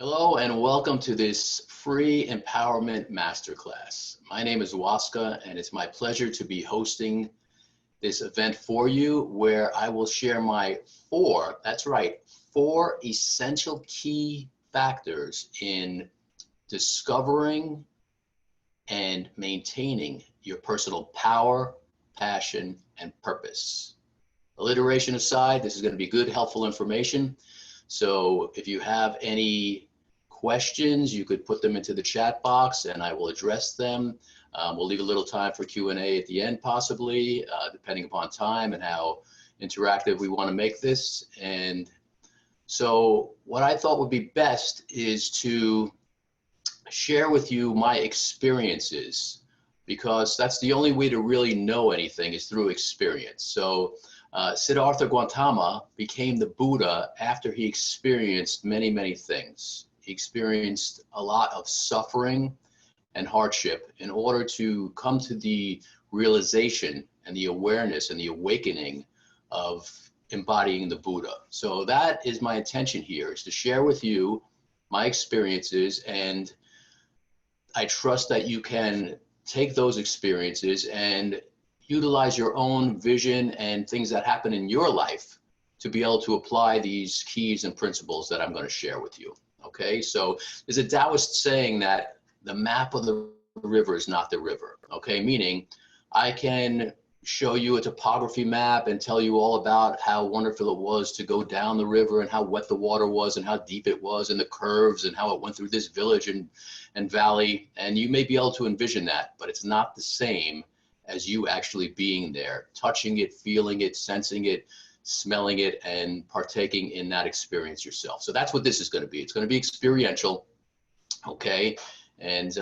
Hello and welcome to this free empowerment masterclass. My name is Waska and it's my pleasure to be hosting this event for you where I will share my four essential key factors in discovering and maintaining your personal power, passion, and purpose. Alliteration aside, this is going to be good, helpful information. So if you have any questions, you could put them into the chat box and I will address them. We'll leave a little time for Q&A at the end, possibly, depending upon time and how interactive we want to make this. And so what I thought would be best is to share with you my experiences, because that's the only way to really know anything is through experience. So Siddhartha Gautama became the Buddha after he experienced many things. He experienced a lot of suffering and hardship in order to come to the realization and the awareness and the awakening of embodying the Buddha. So that is my intention here, is to share with you my experiences, and I trust that you can take those experiences and utilize your own vision and things that happen in your life to be able to apply these keys and principles that I'm going to share with you. Okay, so there's a Taoist saying that the map of the river is not the river. Okay, meaning I can show you a topography map and tell you all about how wonderful it was to go down the river and how wet the water was and how deep it was and the curves and how it went through this village and valley. And you may be able to envision that, but it's not the same as you actually being there, touching it, feeling it, sensing it, smelling it, and partaking in that experience yourself. So that's what this is going to be. It's going to be experiential, okay? And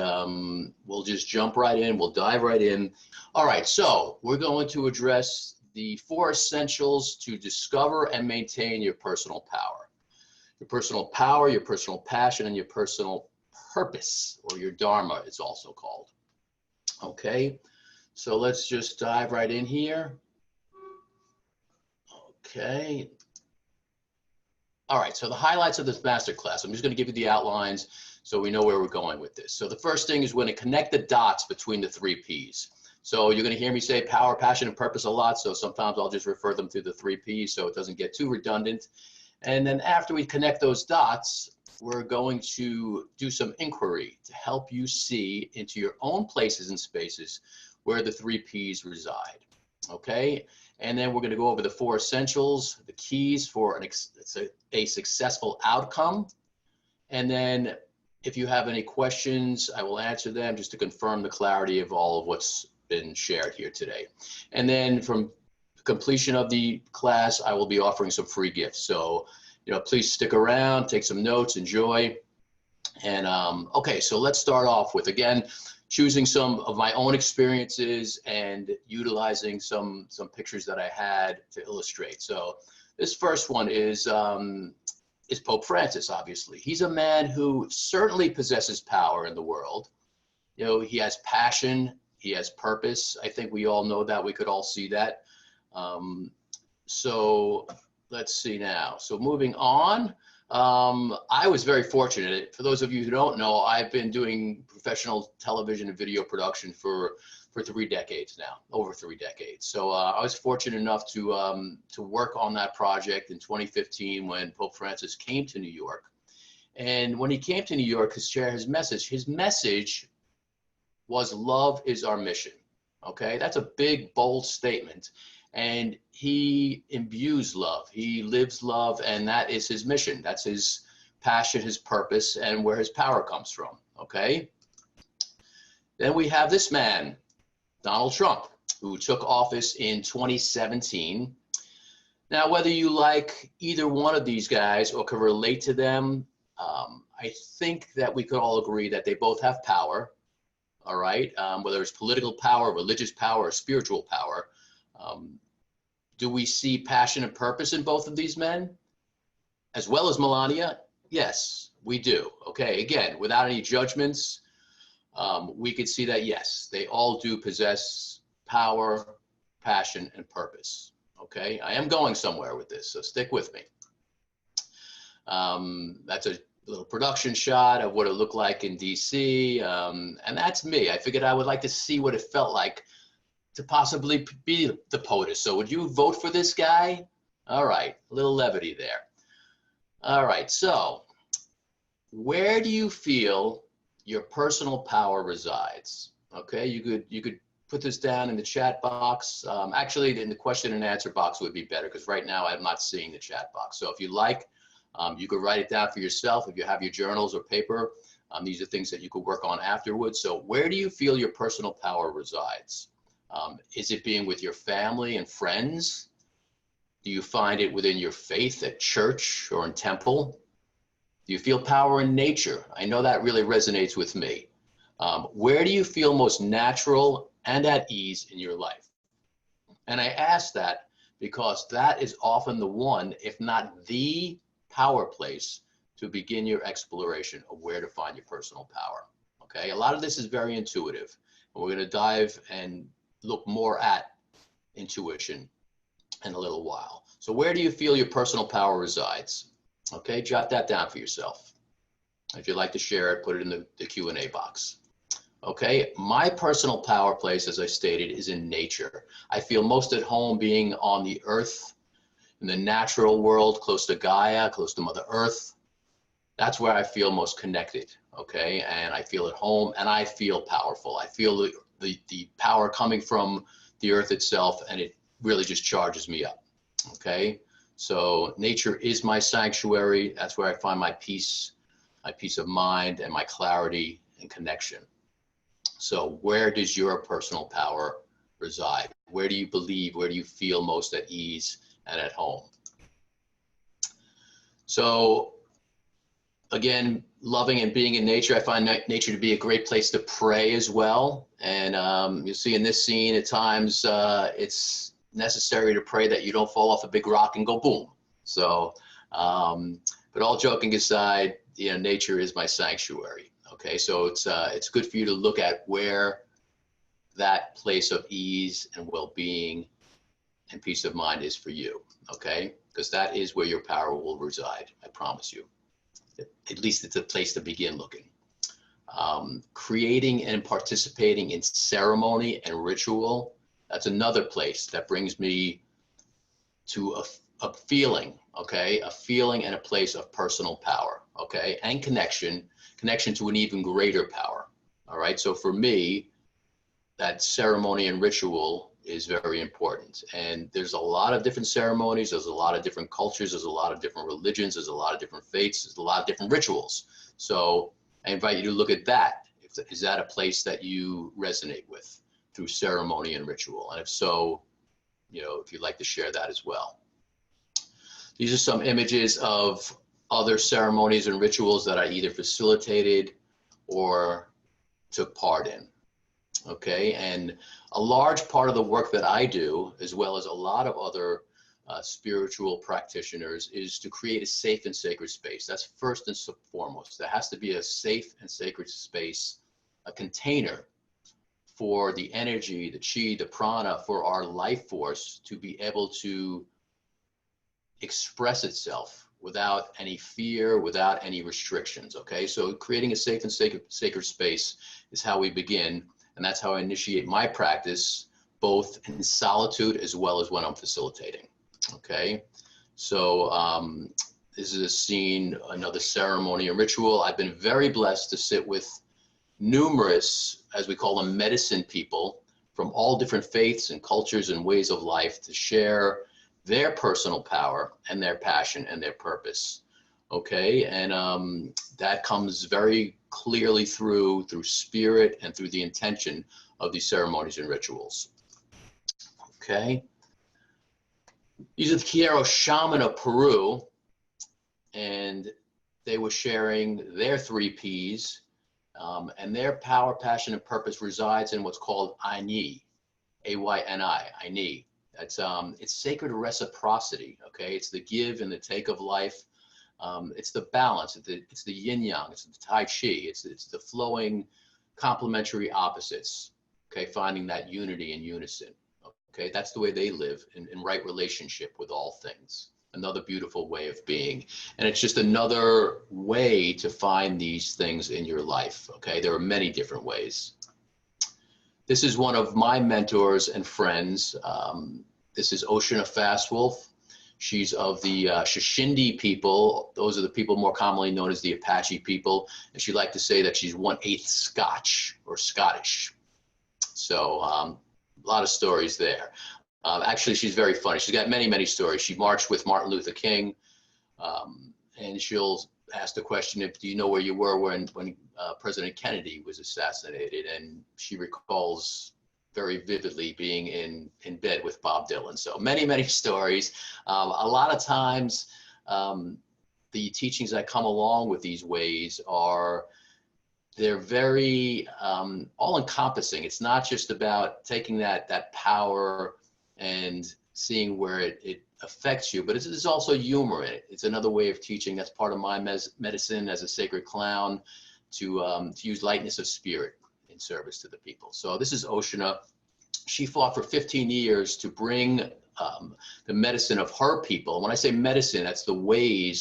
we'll just jump right in. We'll dive right in. All right, so we're going to address the 4 essentials to discover and maintain your personal power. Your personal power, your personal passion, and your personal purpose, or your dharma, it's also called. Okay, so let's just dive right in here. Okay. All right, so the highlights of this masterclass, I'm just going to give you the outlines so we know where we're going with this. So the first thing is we're going to connect the dots between the 3 Ps. So you're going to hear me say power, passion, and purpose a lot, so sometimes I'll just refer them to the 3 Ps so it doesn't get too redundant. And then after we connect those dots, we're going to do some inquiry to help you see into your own places and spaces where the 3 Ps reside, okay? And then we're going to go over the 4 essentials, the keys for a successful outcome. And then if you have any questions, I will answer them just to confirm the clarity of all of what's been shared here today. And then from completion of the class, I will be offering some free gifts. So, please stick around, take some notes, enjoy. And okay, so let's start off with, again, choosing some of my own experiences and utilizing some pictures that I had to illustrate. So this first one is Pope Francis, obviously. He's a man who certainly possesses power in the world. He has passion, he has purpose. I think we all know that, we could all see that. So let's see now. So moving on. I was very fortunate. For those of you who don't know, I've been doing professional television and video production for 3 decades now, over 3 decades. So I was fortunate enough to work on that project in 2015 when Pope Francis came to New York. And when he came to New York to share his message was love is our mission. Okay, that's a big, bold statement. And he imbues love, he lives love, and that is his mission. That's his passion, his purpose, and where his power comes from, okay? Then we have this man, Donald Trump, who took office in 2017. Now, whether you like either one of these guys or can relate to them, I think that we could all agree that they both have power, all right? Whether it's political power, religious power, or spiritual power. Do we see passion and purpose in both of these men, as well as Melania? Yes, we do. Okay, again, without any judgments, we could see that, yes, they all do possess power, passion, and purpose. Okay, I am going somewhere with this, so stick with me. That's little production shot of what it looked like in DC. And that's me. I figured I would like to see what it felt like to possibly be the POTUS. So would you vote for this guy? All right, a little levity there. All right, so where do you feel your personal power resides? Okay, you could put this down in the chat box. Actually, in the question and answer box would be better, because right now I'm not seeing the chat box. So if you like, you could write it down for yourself. If you have your journals or paper, these are things that you could work on afterwards. So where do you feel your personal power resides? Is it being with your family and friends? Do you find it within your faith at church or in temple? Do you feel power in nature? I know that really resonates with me. Where do you feel most natural and at ease in your life? And I ask that because that is often the one, if not the power place to begin your exploration of where to find your personal power. Okay, a lot of this is very intuitive. And we're going to dive and look more at intuition in a little while. So where do you feel your personal power resides? Okay, jot that down for yourself. If you'd like to share it, put it in the Q&A box. Okay, my personal power place, as I stated, is in nature. I feel most at home being on the earth, in the natural world, close to Gaia, close to Mother Earth. That's where I feel most connected, okay? And I feel at home, and I feel powerful. I feel the power coming from the earth itself, and it really just charges me up, okay? So nature is my sanctuary. That's where I find my peace of mind, and my clarity and connection. So where does your personal power reside? Where do you believe, where do you feel most at ease and at home? So again, loving and being in nature, I find nature to be a great place to pray as well. And you'll see in this scene at times, it's necessary to pray that you don't fall off a big rock and go boom. So, but all joking aside, you know, nature is my sanctuary. Okay, so it's good for you to look at where that place of ease and well-being and peace of mind is for you. Okay, because that is where your power will reside. I promise you. At least it's a place to begin looking. Creating and participating in ceremony and ritual, that's another place that brings me to a feeling, okay? A feeling and a place of personal power, okay? And connection to an even greater power, all right? So for me, that ceremony and ritual is very important. And there's a lot of different ceremonies, there's a lot of different cultures, there's a lot of different religions, there's a lot of different faiths, there's a lot of different rituals. So I invite you to look at that. Is that a place that you resonate with through ceremony and ritual? And if so, you know, if you'd like to share that as well. These are some images of other ceremonies and rituals that I either facilitated or took part in. Okay, and a large part of the work that I do, as well as a lot of other spiritual practitioners, is to create a safe and sacred space. That's first and foremost. There has to be a safe and sacred space, a container for the energy, the chi, the prana, for our life force to be able to express itself without any fear, without any restrictions. Okay, so creating a safe and sacred space is how we begin. And that's how I initiate my practice, both in solitude as well as when I'm facilitating. Okay, so this is a scene, another ceremony and ritual. I've been very blessed to sit with numerous, as we call them, medicine people from all different faiths and cultures and ways of life to share their personal power and their passion and their purpose. Okay, and that comes very clearly through spirit and through the intention of these ceremonies and rituals. Okay, these are the Quiero shaman of Peru, and they were sharing their 3 Ps, and their power, passion, and purpose resides in what's called Ayni, A-Y-N-I, Ayni. It's sacred reciprocity. Okay, it's the give and the take of life. It's the balance, it's the yin yang, it's the tai chi, it's the flowing complementary opposites, okay, finding that unity and unison. Okay, that's the way they live in right relationship with all things. another beautiful way of being. And it's just another way to find these things in your life. Okay, there are many different ways. This is one of my mentors and friends. This is Oshana Fastwolf. She's of the Shishindi people. Those are the people more commonly known as the Apache people. And she'd like to say that she's 1/8 Scotch or Scottish. So a lot of stories there. Actually, she's very funny. She's got many, many stories. She marched with Martin Luther King, and she'll ask the question, "Do you know where you were when President Kennedy was assassinated?" And she recalls very vividly being in bed with Bob Dylan. So many, many stories. A lot of times, the teachings that come along with these ways they're very all-encompassing. It's not just about taking that power and seeing where it affects you, but there's also humor in it. It's another way of teaching. That's part of my medicine as a sacred clown, to use lightness of spirit in service to the people. So this is Oshana. She fought for 15 years to bring the medicine of her people. When I say medicine, that's a way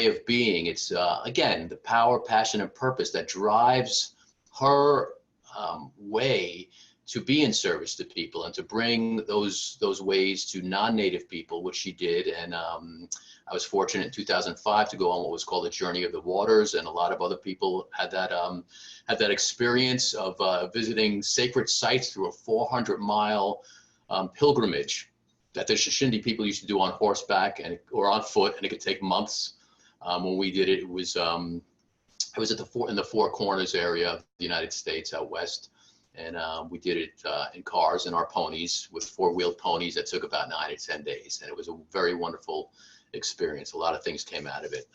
of being. It's, again, the power, passion, and purpose that drives her way to be in service to people and to bring those ways to non-native people, which she did. And I was fortunate in 2005 to go on what was called the Journey of the Waters, and a lot of other people had that experience of visiting sacred sites through a 400-mile pilgrimage that the Shishindi people used to do on horseback or on foot, and it could take months. When we did it, it was in the Four Corners area of the United States out west. And we did it in cars and our ponies, with four-wheeled ponies, that took about 9 to 10 days. And it was a very wonderful experience. A lot of things came out of it.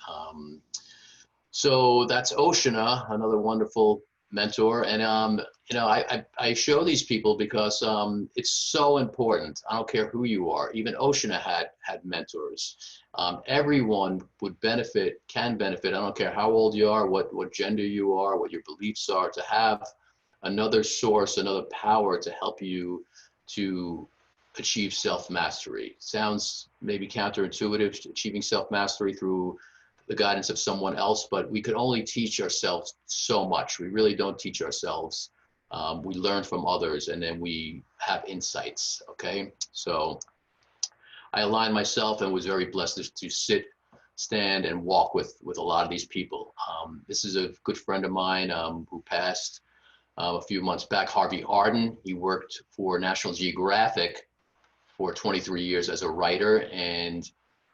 So that's Oshana, another wonderful mentor. And, I show these people because it's so important. I don't care who you are. Even Oshana had mentors. Everyone can benefit. I don't care how old you are, what gender you are, what your beliefs are, to have another source, another power to help you to achieve self-mastery. Sounds maybe counterintuitive, achieving self-mastery through the guidance of someone else, but we could only teach ourselves so much. We really don't teach ourselves. We learn from others, and then we have insights, okay? So I aligned myself and was very blessed to sit, stand, and walk with a lot of these people. This is a good friend of mine who passed a few months back, Harvey Arden. He worked for National Geographic for 23 years as a writer, and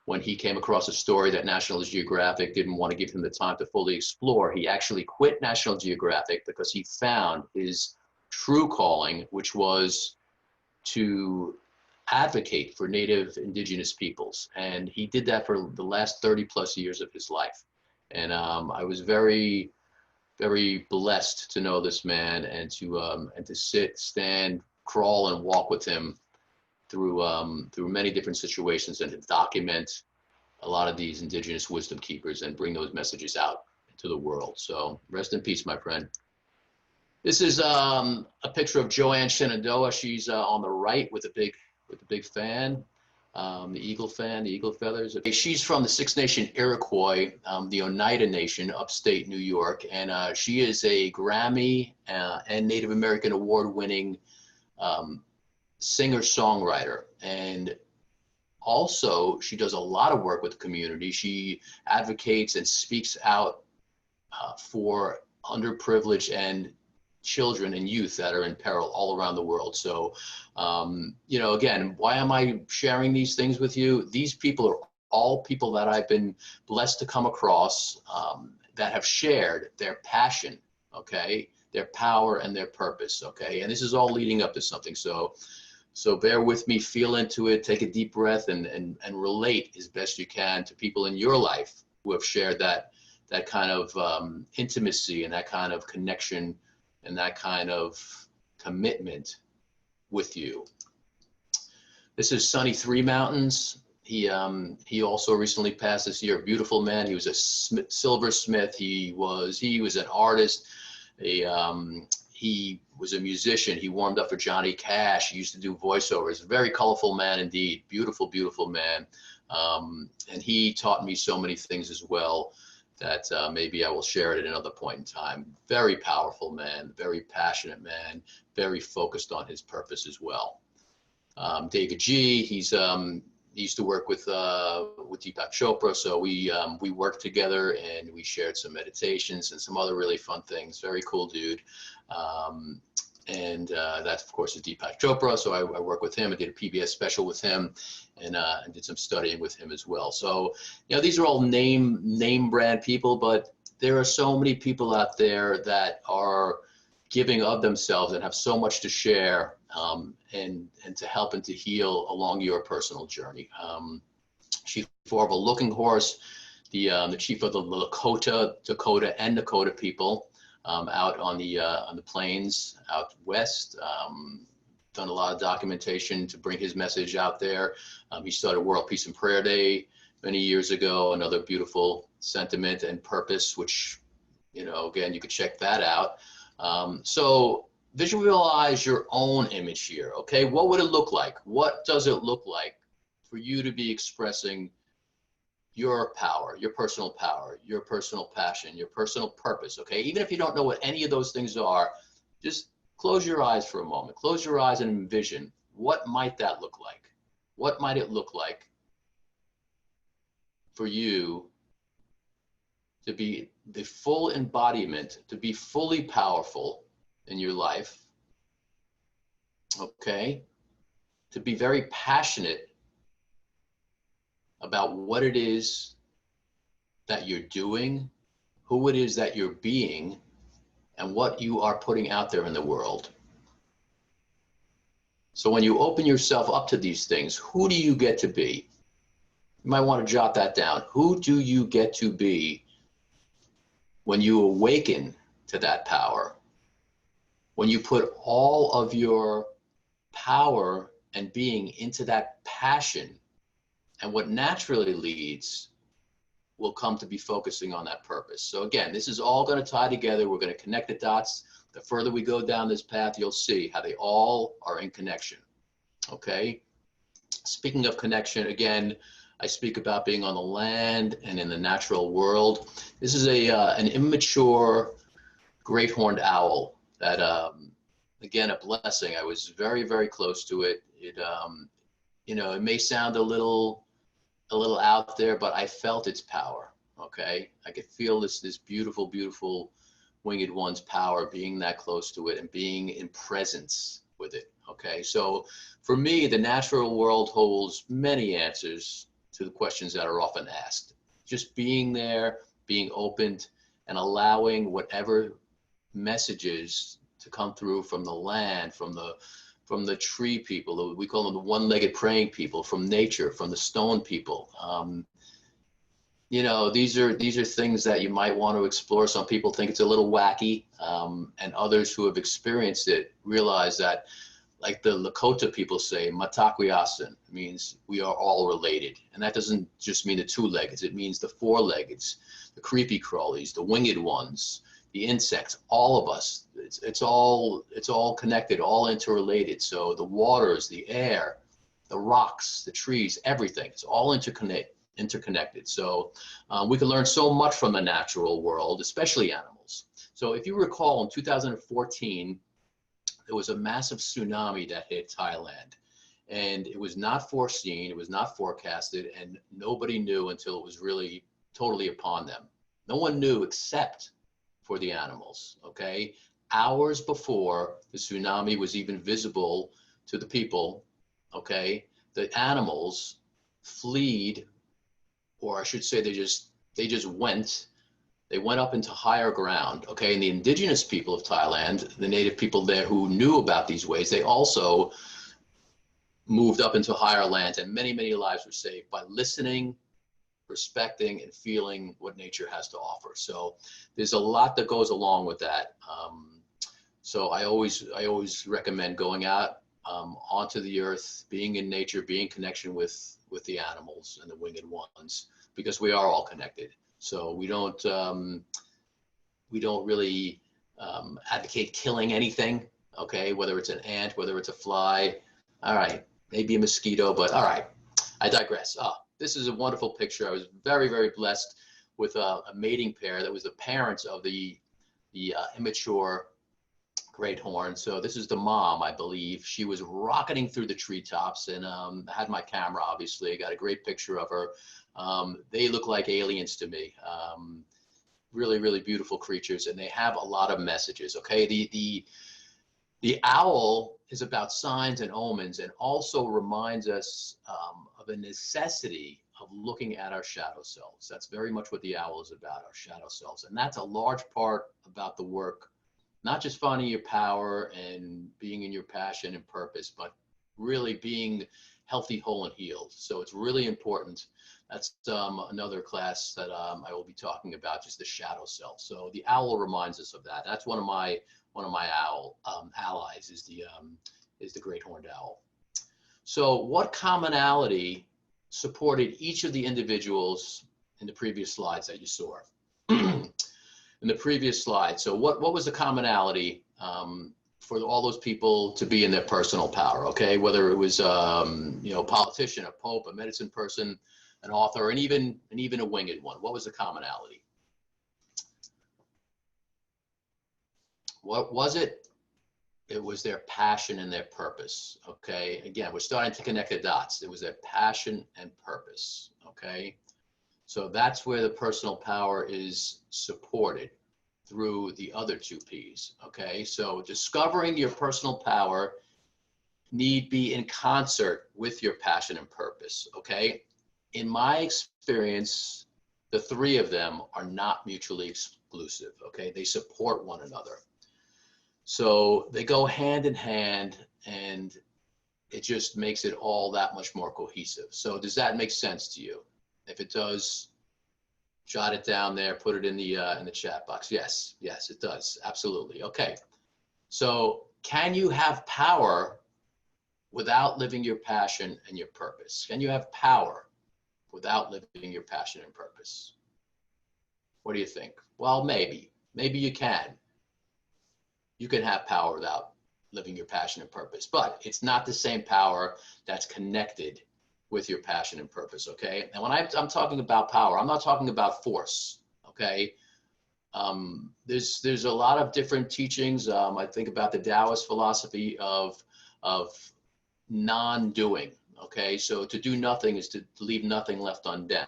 when he came across a story that National Geographic didn't want to give him the time to fully explore, he actually quit National Geographic because he found his true calling, which was to advocate for Native Indigenous peoples. And he did that for the last 30 plus years of his life. And I was very, very blessed to know this man and to sit, stand, crawl, and walk with him through many different situations, and to document a lot of these indigenous wisdom keepers and bring those messages out into the world. So rest in peace, my friend. This is a picture of Joanne Shenandoah. She's on the right with the big fan, the eagle fan, the eagle feathers. She's from the Six Nation Iroquois, the Oneida Nation, upstate New York, and she is a Grammy and Native American award-winning singer-songwriter. And also she does a lot of work with the community. She advocates and speaks out for underprivileged and children and youth that are in peril all around the world. So, again, why am I sharing these things with you? These people are all people that I've been blessed to come across that have shared their passion, okay, their power and their purpose, okay? And this is all leading up to something. So bear with me, feel into it, take a deep breath, and relate as best you can to people in your life who have shared that kind of intimacy and that kind of connection and that kind of commitment with you. This is Sonny Three Mountains. He also recently passed this year. A beautiful man. He was a silversmith. He was an artist. He was a musician. He warmed up for Johnny Cash. He used to do voiceovers. A very colorful man indeed. Beautiful, beautiful man. And he taught me so many things as well that maybe I will share it at another point in time. Very powerful man, very passionate man, very focused on his purpose as well. David G, he used to work with Deepak Chopra, so we worked together and we shared some meditations and some other really fun things. Very cool dude. And that, of course, is Deepak Chopra. So I worked with him. I did a PBS special with him, and did some studying with him as well. So, you know, these are all name brand people, but there are so many people out there that are giving of themselves and have so much to share, and to help and to heal along your personal journey. Chief Orville Looking Horse, the chief of the Dakota and Nakota people, out on the plains out west. Done a lot of documentation to bring his message out there. He started World Peace and Prayer Day many years ago, another beautiful sentiment and purpose, which, you know, again, you could check that out. So visualize your own image here, okay? What would it look like? What does it look like for you to be expressing your power, your personal passion, your personal purpose, okay? Even if you don't know what any of those things are, just close your eyes for a moment. Close your eyes and envision, what might that look like? What might it look like for you to be the full embodiment, to be fully powerful in your life, okay? To be very passionate about what it is that you're doing, who it is that you're being, and what you are putting out there in the world. So when you open yourself up to these things, who do you get to be? You might want to jot that down. Who do you get to be when you awaken to that power? When you put all of your power and being into that passion, and what naturally leads will come to be focusing on that purpose. So again, this is all going to tie together. We're going to connect the dots. The further we go down this path, you'll see how they all are in connection. Okay. Speaking of connection, again, I speak about being on the land and in the natural world. This is an immature great horned owl that, again, a blessing. I was very, very close to it. It, you know, it may sound a little out there, but I felt its power. Okay. I could feel this beautiful, beautiful winged one's power, being that close to it and being in presence with it. Okay. So for me, the natural world holds many answers to the questions that are often asked. Just being there, being opened, and allowing whatever messages to come through from the land, from the tree people, we call them the one-legged praying people, from nature, from the stone people. You know, these are things that you might want to explore. Some people think it's a little wacky, and others who have experienced it realize that, like the Lakota people say, Mataquiasan means we are all related. And that doesn't just mean the two-leggeds, it means the four-leggeds, the creepy crawlies, the winged ones, the insects, all of us. It's all connected, all interrelated. So the waters, the air, the rocks, the trees, everything, it's all interconnected. So we can learn so much from the natural world, especially animals. So if you recall, in 2014, there was a massive tsunami that hit Thailand, and it was not foreseen, it was not forecasted, and nobody knew until it was really totally upon them. No one knew except for the animals, okay? Hours before the tsunami was even visible to the people, okay, the animals fled, or I should say they just went. They went up into higher ground, okay? And the indigenous people of Thailand, the native people there who knew about these ways, they also moved up into higher lands, and many, many lives were saved by listening, respecting, and feeling what nature has to offer. So there's a lot that goes along with that. So I always recommend going out onto the earth, being in nature, being in connection with the animals and the winged ones, because we are all connected. So we don't really advocate killing anything, okay? Whether it's an ant, whether it's a fly, all right, maybe a mosquito, but all right, I digress. this is a wonderful picture. I was very, very blessed with a mating pair that was the parents of the immature great horn. So this is the mom, I believe. She was rocketing through the treetops, and I had my camera, obviously. I got a great picture of her. They look like aliens to me. Really, really beautiful creatures, and they have a lot of messages. Okay, the owl is about signs and omens, and also reminds us of a necessity of looking at our shadow selves. That's very much what the owl is about, our shadow selves, and that's a large part about the work. Not just finding your power and being in your passion and purpose, but really being healthy, whole, and healed. So it's really important. That's another class that I will be talking about, just the shadow self. So the owl reminds us of that. That's one of my owl allies is the great horned owl. So what commonality supported each of the individuals in the previous slides that you saw? In the previous slide. So what was the commonality for all those people to be in their personal power? Okay, whether it was a politician, a pope, a medicine person, an author, and even a winged one. What was the commonality? What was it? It was their passion and their purpose. Okay, again, we're starting to connect the dots. It was their passion and purpose. Okay. So that's where the personal power is supported through the other two P's, okay? So discovering your personal power need be in concert with your passion and purpose, okay? In my experience, the three of them are not mutually exclusive, okay? They support one another. So they go hand in hand, and it just makes it all that much more cohesive. So does that make sense to you? If it does, jot it down there, put it in the chat box. Yes, it does. Absolutely. Okay. So can you have power without living your passion and your purpose? Can you have power without living your passion and purpose? What do you think? Well, maybe you can. You can have power without living your passion and purpose, but it's not the same power that's connected with your passion and purpose, okay? And when I'm talking about power, I'm not talking about force, okay? There's a lot of different teachings. I think about the Taoist philosophy of non-doing, okay? So to do nothing is to leave nothing left undone,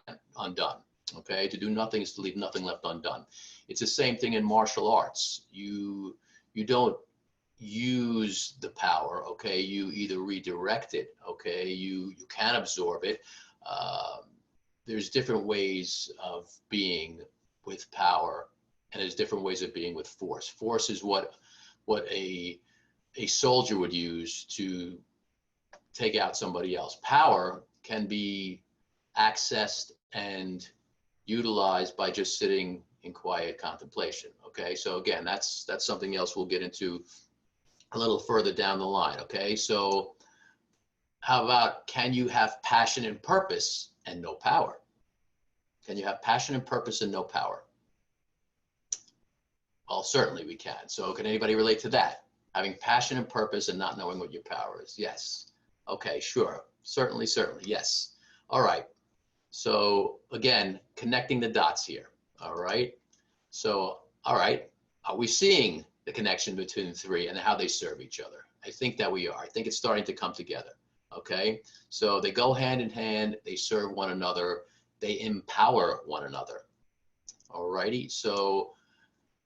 okay? To do nothing is to leave nothing left undone. It's the same thing in martial arts. You don't use the power, okay? You either redirect it, okay? You can absorb it. There's different ways of being with power, and there's different ways of being with force. Force is what a soldier would use to take out somebody else. Power can be accessed and utilized by just sitting in quiet contemplation, okay? So again, that's something else we'll get into a little further down the line, okay? So how about, can you have passion and purpose and no power? Can you have passion and purpose and no power? Well, certainly we can. So can anybody relate to that? Having passion and purpose and not knowing what your power is? Yes. Okay, sure. Certainly, yes. All right. So again, connecting the dots here. All right. So, all right. Are we seeing the connection between the three and how they serve each other? I think that we are. I think it's starting to come together. Okay. So they go hand in hand. They serve one another. They empower one another. All righty. So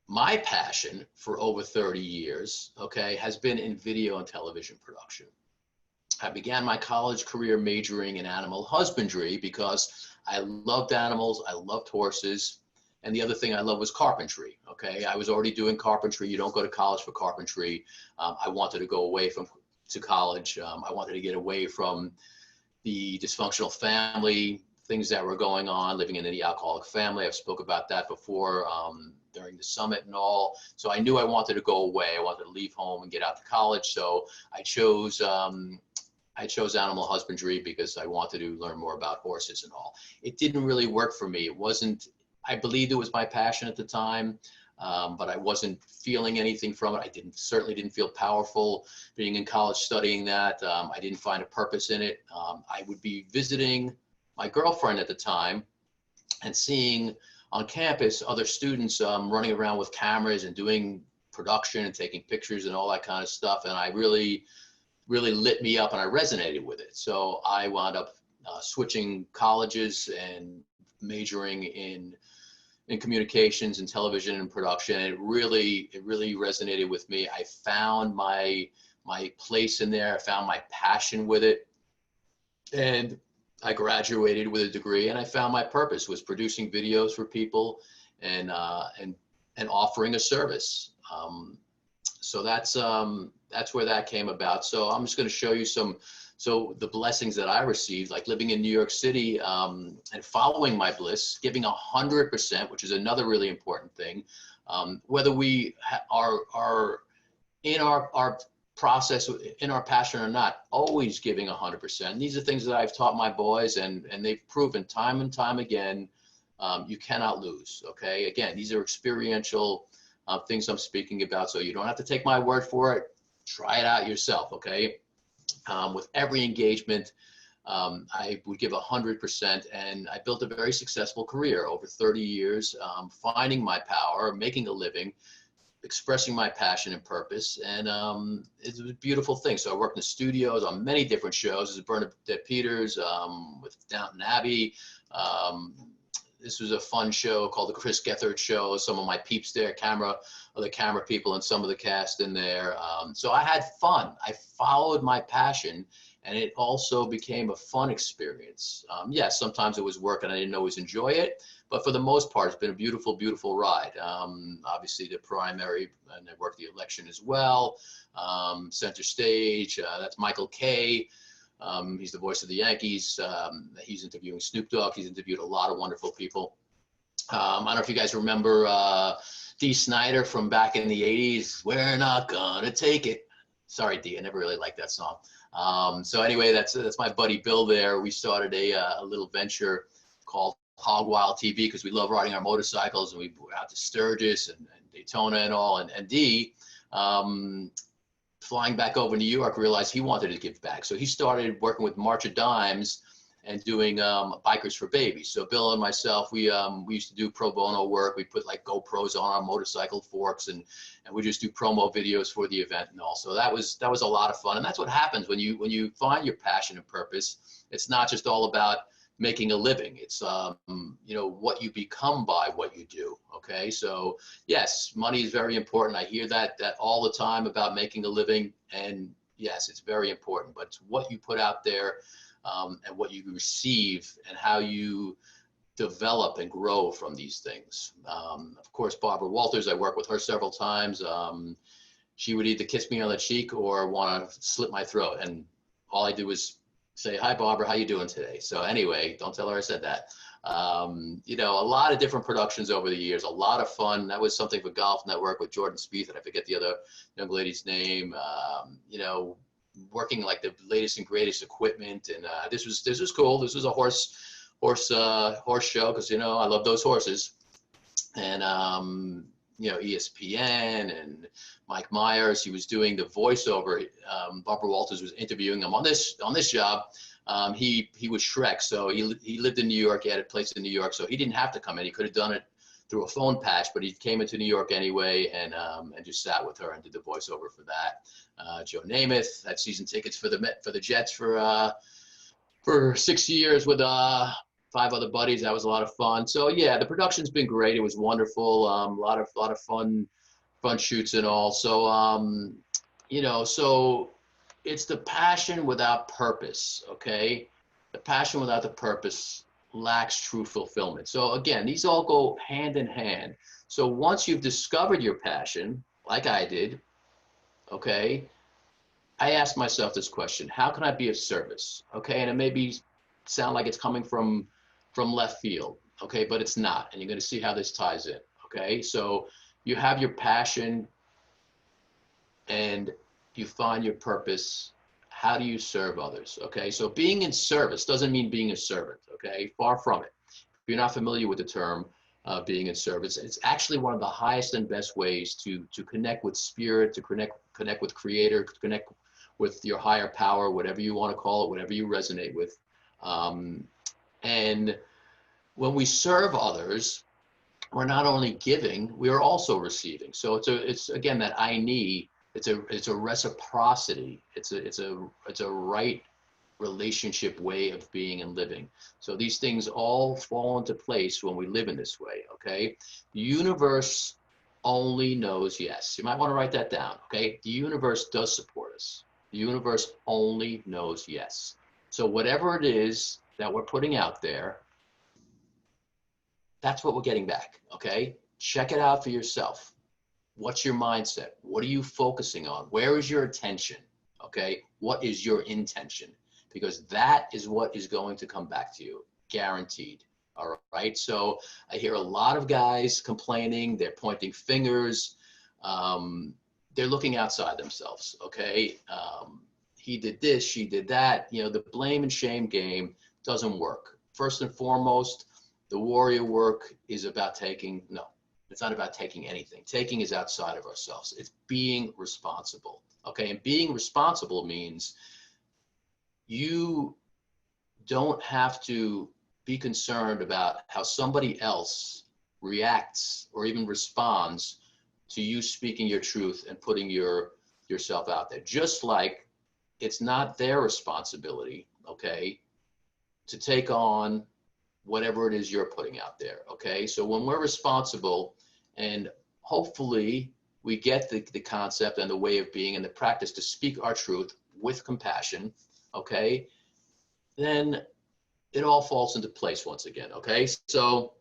my passion for over 30 years, okay, has been in video and television production. I began my college career majoring in animal husbandry because I loved animals, I loved horses, and the other thing I loved was carpentry, okay? I was already doing carpentry. You don't go to college for carpentry. I wanted to go away to college. I wanted to get away from the dysfunctional family, things that were going on, living in an alcoholic family. I've spoke about that before during the summit and all. So I knew I wanted to go away. I wanted to leave home and get out to college. So I chose animal husbandry because I wanted to learn more about horses and all. It didn't really work for me. It wasn't, I believed it was my passion at the time, but I wasn't feeling anything from it. I certainly didn't feel powerful being in college studying that. I didn't find a purpose in it. I would be visiting my girlfriend at the time and seeing on campus other students running around with cameras and doing production and taking pictures and all that kind of stuff. And I really lit me up and I resonated with it. So I wound up switching colleges and majoring in communications and television and production. It really resonated with me. I found my place in there. I found my passion with it. And I graduated with a degree, and I found my purpose was producing videos for people and offering a service. So that's where that came about. So I'm just going to show you the blessings that I received, like living in New York City and following my bliss, giving 100%, which is another really important thing. Whether we are in our process, in our passion or not, always giving 100%. These are things that I've taught my boys, and they've proven time and time again, you cannot lose. Okay, again, these are experiential things I'm speaking about, so you don't have to take my word for it. Try it out yourself. Okay. With every engagement, I would give 100%, and I built a very successful career over 30 years, finding my power, making a living, expressing my passion and purpose, and it was a beautiful thing. So I worked in studios on many different shows. This is Bernadette Peters with Downton Abbey. This was a fun show called the Chris Gethard Show. Some of my peeps there, other camera people, and some of the cast in there. So I had fun. I followed my passion, and it also became a fun experience. Yes, sometimes it was work and I didn't always enjoy it, but for the most part, it's been a beautiful, beautiful ride. Obviously the primary, and I worked the election as well. Center stage, that's Michael Kay. He's the voice of the Yankees. He's interviewing Snoop Dogg. He's interviewed a lot of wonderful people. I don't know if you guys remember Dee Snider from back in the 80s. We're not gonna take it. Sorry, Dee, I never really liked that song. So anyway, that's my buddy Bill there. We started a little venture called Hog Wild TV because we love riding our motorcycles, and we were out to Sturgis and Daytona and all. And Dee, flying back over New York, realized he wanted to give back. So he started working with March of Dimes and doing Bikers for Babies. So Bill and myself, we used to do pro bono work. We put like GoPros on our motorcycle forks, and we just do promo videos for the event and all. So that was a lot of fun. And that's what happens when you find your passion and purpose. It's not just all about making a living. It's what you become by what you do. Okay, so yes, money is very important. I hear that all the time about making a living, and yes, it's very important. But it's what you put out there, and what you receive, and how you develop and grow from these things. Of course, Barbara Walters, I worked with her several times. She would either kiss me on the cheek or want to slit my throat, and all I do was say, "Hi, Barbara, how you doing today?" So anyway, don't tell her I said that. A lot of different productions over the years, a lot of fun. That was something for Golf Network with Jordan Spieth, and I forget the other young lady's name. Working like the latest and greatest equipment, and this was cool. This was a horse show because I love those horses, and ESPN and Mike Myers. He was doing the voiceover. Barbara Walters was interviewing him on this job. He was Shrek, so he lived in New York. He had a place in New York, so he didn't have to come in. He could have done it through a phone patch, but he came into New York anyway, and just sat with her and did the voiceover for that. Joe Namath had season tickets for the Jets for 6 years with 5 other buddies. That was a lot of fun. So yeah, the production's been great. It was wonderful. A lot of fun shoots and all. So so it's the passion without purpose. Okay, the passion without the purpose lacks true fulfillment. So again, these all go hand in hand. So once you've discovered your passion, like I did, okay, I asked myself this question: how can I be of service? Okay, and it may sound like it's coming from left field, okay, but it's not, and you're going to see how this ties in. Okay, so you have your passion and you find your purpose. How do you serve others? Okay, so being in service doesn't mean being a servant. Okay, far from it. If you're not familiar with the term being in service, it's actually one of the highest and best ways to connect with spirit, to connect with creator, to connect with your higher power, whatever you want to call it, whatever you resonate with. And when we serve others, we're not only giving, we are also receiving. So it's again that I need. It's a reciprocity. It's a right relationship way of being and living. So these things all fall into place when we live in this way. Okay, the universe only knows yes. You might want to write that down. Okay, the universe does support us. The universe only knows yes. So whatever it is that we're putting out there, that's what we're getting back. Okay, check it out for yourself. What's your mindset? What are you focusing on? Where is your attention? Okay, what is your intention? Because that is what is going to come back to you, guaranteed. All right, so I hear a lot of guys complaining, they're pointing fingers, they're looking outside themselves. Okay, he did this, she did that. You know, the blame and shame game doesn't work. First and foremost, the warrior work is about taking, no, it's not about taking anything. Taking is outside of ourselves. It's being responsible. Okay, and being responsible means you don't have to be concerned about how somebody else reacts or even responds to you speaking your truth and putting yourself out there. Just like it's not their responsibility, okay, to take on whatever it is you're putting out there. Okay, so when we're responsible, and hopefully we get the concept and the way of being and the practice to speak our truth with compassion, okay, then it all falls into place once again. Okay, so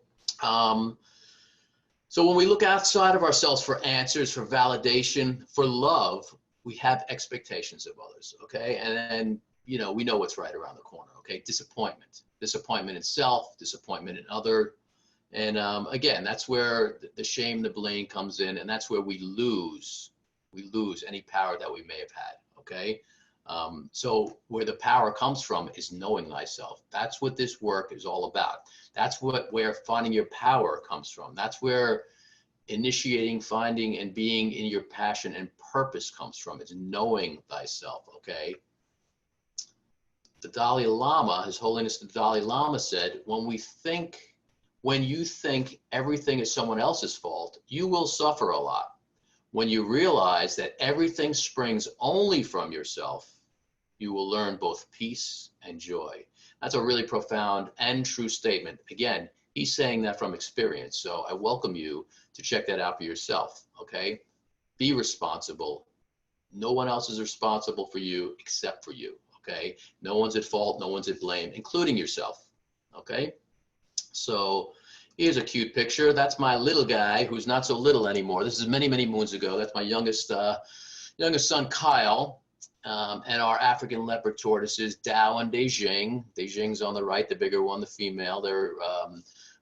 so when we look outside of ourselves for answers, for validation, for love, we have expectations of others. Okay, and then we know what's right around the corner. Okay, disappointment in self, disappointment in other. And again, that's where the shame, the blame comes in, and that's where we lose any power that we may have had. Okay, so where the power comes from is knowing thyself. That's what this work is all about. That's where finding your power comes from. That's where initiating, finding, and being in your passion and purpose comes from. It's knowing thyself. Okay. The Dalai Lama, His Holiness the Dalai Lama said, when you think everything is someone else's fault, you will suffer a lot. When you realize that everything springs only from yourself, you will learn both peace and joy. That's a really profound and true statement. Again, he's saying that from experience. So I welcome you to check that out for yourself. Okay. Be responsible. No one else is responsible for you except for you. Okay. No one's at fault. No one's at blame, including yourself. Okay. So here's a cute picture. That's my little guy who's not so little anymore. This is many, many moons ago. That's my youngest son, Kyle, and our African leopard tortoises, Dao and Beijing. Beijing's on the right, the bigger one, the female. They're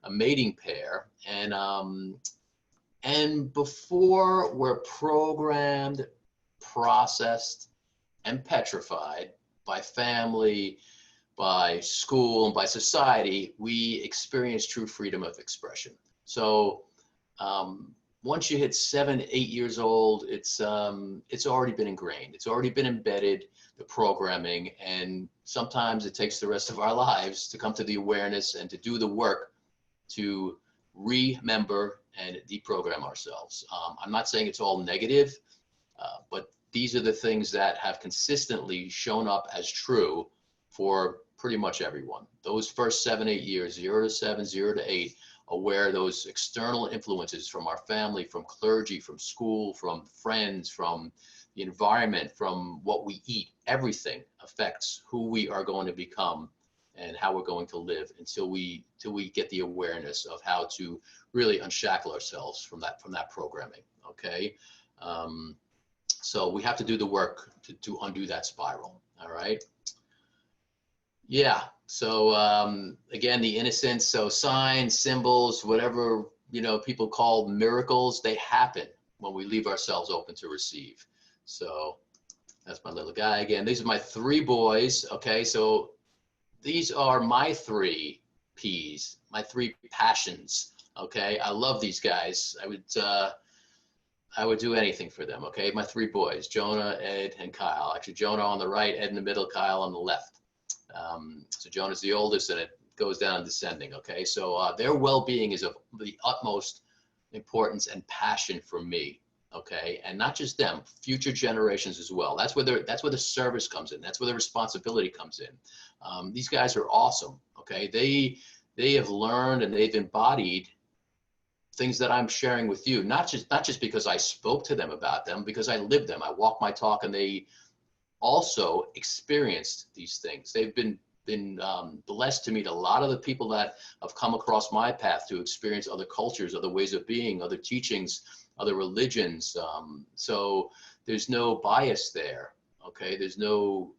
a mating pair. And before we're programmed, processed, and petrified by family, by school, and by society, we experience true freedom of expression. So once you hit 7, 8 years old, it's already been ingrained. It's already been embedded, the programming, and sometimes it takes the rest of our lives to come to the awareness and to do the work to remember and deprogram ourselves. I'm not saying it's all negative, but these are the things that have consistently shown up as true for pretty much everyone. Those first 7, 8 years, 0 to 7, 0 to 8, are where those external influences from our family, from clergy, from school, from friends, from the environment, from what we eat, everything affects who we are going to become and how we're going to live until we get the awareness of how to really unshackle ourselves from that programming. Okay, so we have to do the work to undo that spiral. All right. Yeah. So again, the innocence. So signs, symbols, whatever people call miracles, they happen when we leave ourselves open to receive. So that's my little guy again. These are my 3 boys. Okay, so these are my 3 P's, my 3 passions. Okay, I love these guys. I would do anything for them. Okay, my 3 boys, Jonah, Ed, and Kyle. Actually, Jonah on the right, Ed in the middle, Kyle on the left. So Jonah's the oldest, and goes down descending. Okay, so their well-being is of the utmost importance and passion for me. Okay, and not just them, future generations as well. That's where the service comes in. That's where the responsibility comes in. These guys are awesome. Okay, they have learned and they've embodied things that I'm sharing with you, not just because I spoke to them about them, because I lived them. I walk my talk, and they also experienced these things. They've been blessed to meet a lot of the people that have come across my path to experience other cultures, other ways of being, other teachings, other religions. So there's no bias there. Okay, there's no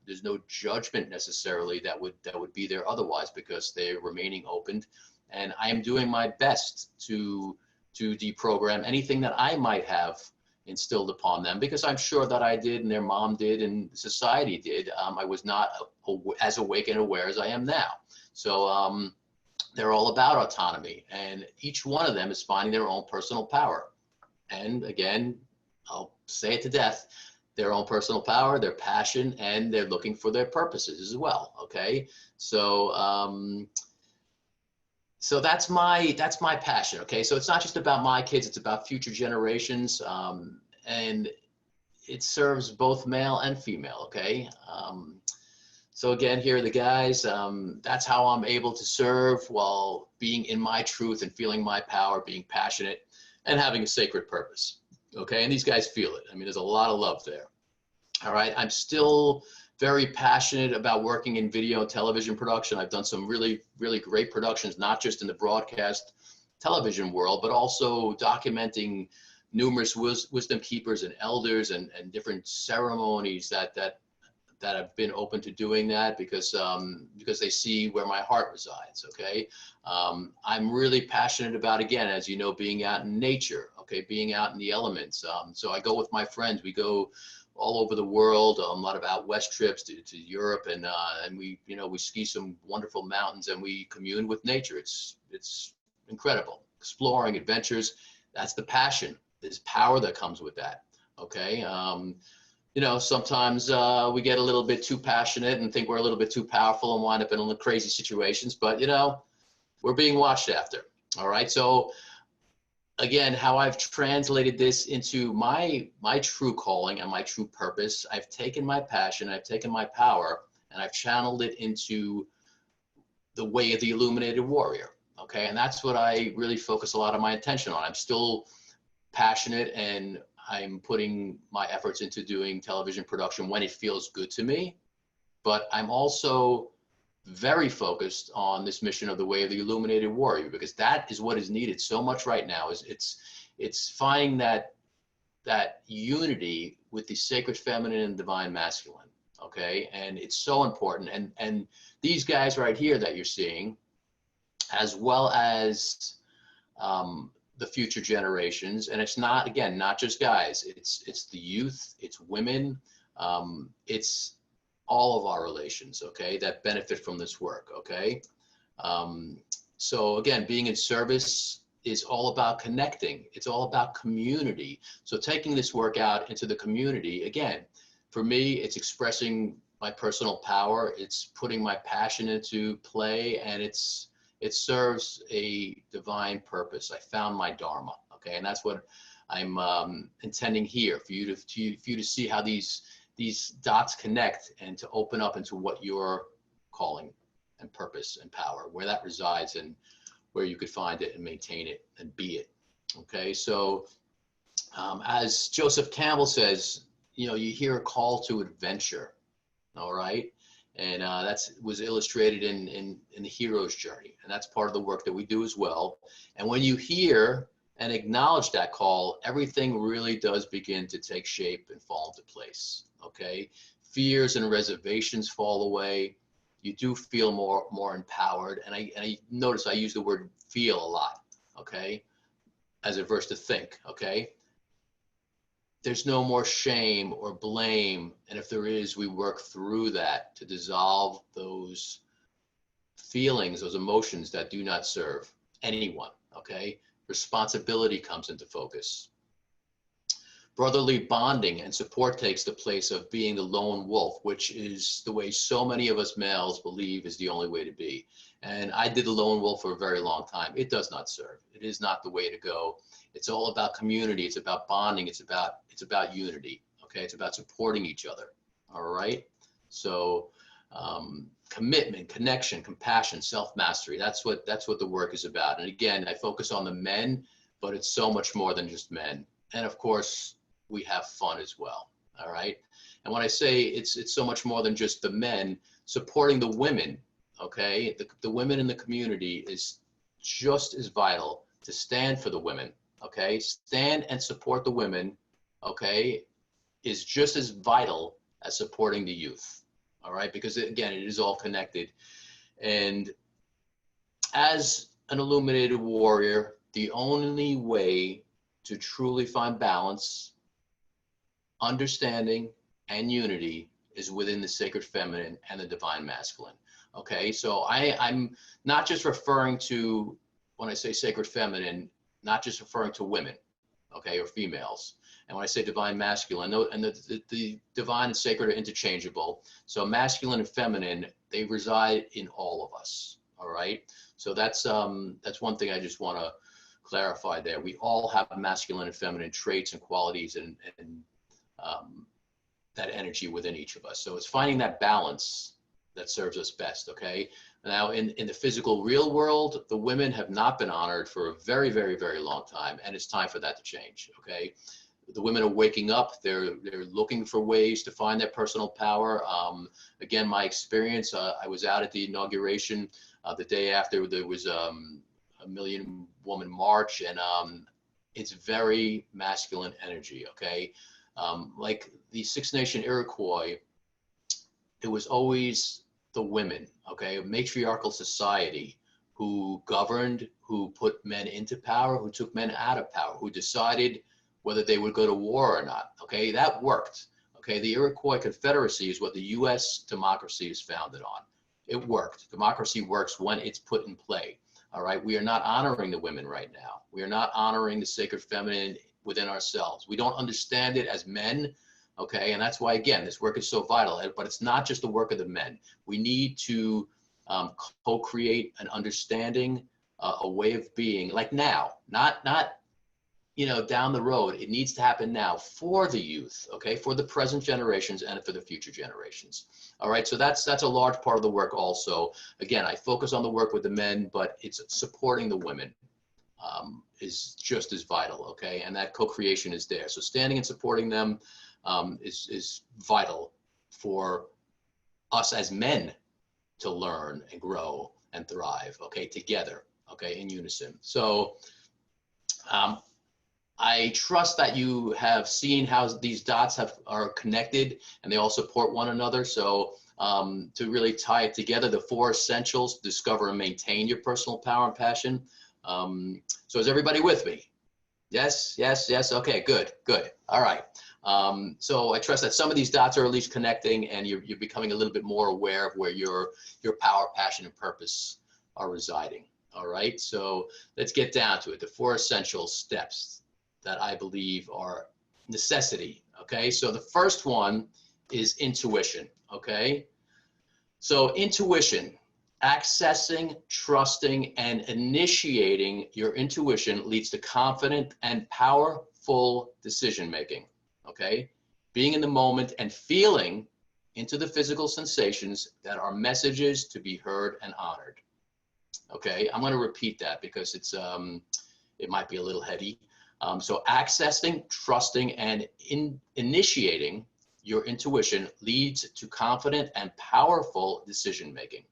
judgment necessarily that would be there otherwise, because they're remaining open, and I am doing my best to deprogram anything that I might have instilled upon them, because I'm sure that I did, and their mom did, and society did. I was not as awake and aware as I am now. So they're all about autonomy, and each one of them is finding their own personal power. And again, I'll say it to death, their own personal power, their passion, and they're looking for their purposes as well. Okay, so that's my passion. Okay, so it's not just about my kids, it's about future generations, and it serves both male and female. Okay, so again, here are the guys. That's how I'm able to serve while being in my truth and feeling my power, being passionate and having a sacred purpose. Okay, and these guys feel it. I mean, there's a lot of love there. All right, I'm still very passionate about working in video and television production. I've done some really, really great productions, not just in the broadcast television world, but also documenting numerous wisdom keepers and elders and different ceremonies that have been open to doing that, because they see where my heart resides. Okay, I'm really passionate about, again, as you know, being out in nature. Okay, being out in the elements. So I go with my friends. We go all over the world, a lot of out west trips to Europe, and we ski some wonderful mountains, and we commune with nature. It's incredible. Exploring adventures. That's the passion. There's power that comes with that. Okay. Sometimes we get a little bit too passionate and think we're a little bit too powerful and wind up in crazy situations, but we're being watched after. All right. So again, how I've translated this into my true calling and my true purpose, I've taken my passion, I've taken my power, and I've channeled it into the way of the illuminated warrior. Okay. And that's what I really focus a lot of my attention on. I'm still passionate, and I'm putting my efforts into doing television production when it feels good to me, but I'm also very focused on this mission of the way of the illuminated warrior, because that is what is needed so much right now. Is it's finding that unity with the sacred feminine and divine masculine. Okay, and it's so important. And these guys right here that you're seeing, as well as the future generations, and it's not, again, not just guys, it's the youth, it's women, it's all of our relations, okay, that benefit from this work. Okay, so again, being in service is all about connecting. It's all about community. So taking this work out into the community, again, for me, it's expressing my personal power, it's putting my passion into play, and it serves a divine purpose. I found my dharma. Okay, and that's what I'm intending here, for you to see how these dots connect, and to open up into what your calling and purpose and power, where that resides, and where you could find it and maintain it and be it. Okay, so as Joseph Campbell says, you hear a call to adventure. All right, and that was illustrated in the hero's journey, and that's part of the work that we do as well. And when you hear and acknowledge that call, everything really does begin to take shape and fall into place. Okay, fears and reservations fall away. You do feel more empowered, and I notice I use the word feel a lot. Okay, as a verse to think. Okay, there's no more shame or blame, and if there is, we work through that to dissolve those feelings, those emotions that do not serve anyone. Okay, responsibility comes into focus. brotherly bonding and support takes the place of being the lone wolf, which is the way so many of us males believe is the only way to be. And I did the lone wolf for a very long time. It does not serve. It is not the way to go. It's all about community. It's about bonding. It's about unity. Okay, it's about supporting each other. All right. So commitment, connection, compassion, self-mastery. That's what the work is about. And again, I focus on the men, but it's so much more than just men. And of course, we have fun as well. All right. And when I say it's so much more than just the men, supporting the women, okay, the women in the community is just as vital to stand for the women. Okay, stand and support the women, okay, is just as vital as supporting the youth. All right, because again, it is all connected. And as an illuminated warrior, the only way to truly find balance, understanding, and unity is within the sacred feminine and the divine masculine. Okay, so I'm not just referring to, when I say sacred feminine, not just referring to women, okay, or females. And when I say divine masculine, and the divine and sacred are interchangeable. So masculine and feminine, they reside in all of us. All right. So that's one thing I just want to clarify there. We all have masculine and feminine traits and qualities and that energy within each of us. So it's finding that balance that serves us best. Okay. Now, in the physical real world, the women have not been honored for a very, very, very long time, and it's time for that to change. Okay, the women are waking up. They're looking for ways to find their personal power. Again, my experience, I was out at the inauguration the day after there was a Million Woman March, and it's very masculine energy. Okay, like the Six Nation Iroquois, it was always the women, okay, a matriarchal society who governed, who put men into power, who took men out of power, who decided whether they would go to war or not. Okay, that worked. Okay, the Iroquois Confederacy is what the U.S. democracy is founded on. It worked. Democracy works when it's put in play. All right, we are not honoring the women right now. We are not honoring the sacred feminine within ourselves. We don't understand it as men. Okay, and that's why, again, this work is so vital, but it's not just the work of the men. We need to co-create an understanding, a way of being, like now, not down the road. It needs to happen now for the youth, okay, for the present generations and for the future generations. All right, so that's a large part of the work also. Again, I focus on the work with the men, but it's supporting the women is just as vital, okay, and that co-creation is there. So standing and supporting them is vital for us as men to learn and grow and thrive, okay, together, okay, in unison. So I trust that you have seen how these dots are connected and they all support one another. So to really tie it together, the 4 essentials: discover and maintain your personal power and passion. So is everybody with me? Yes, yes, yes. Okay, good, good. All right. So I trust that some of these dots are at least connecting, and you're becoming a little bit more aware of where your power, passion, and purpose are residing. All right. So let's get down to it. The 4 essential steps that I believe are necessity. Okay. So the first one is intuition. Okay. So intuition. Accessing, trusting, and initiating your intuition leads to confident and powerful decision-making, okay? Being in the moment and feeling into the physical sensations that are messages to be heard and honored, okay? I'm gonna repeat that because it might be a little heady. So accessing, trusting, and initiating your intuition leads to confident and powerful decision-making.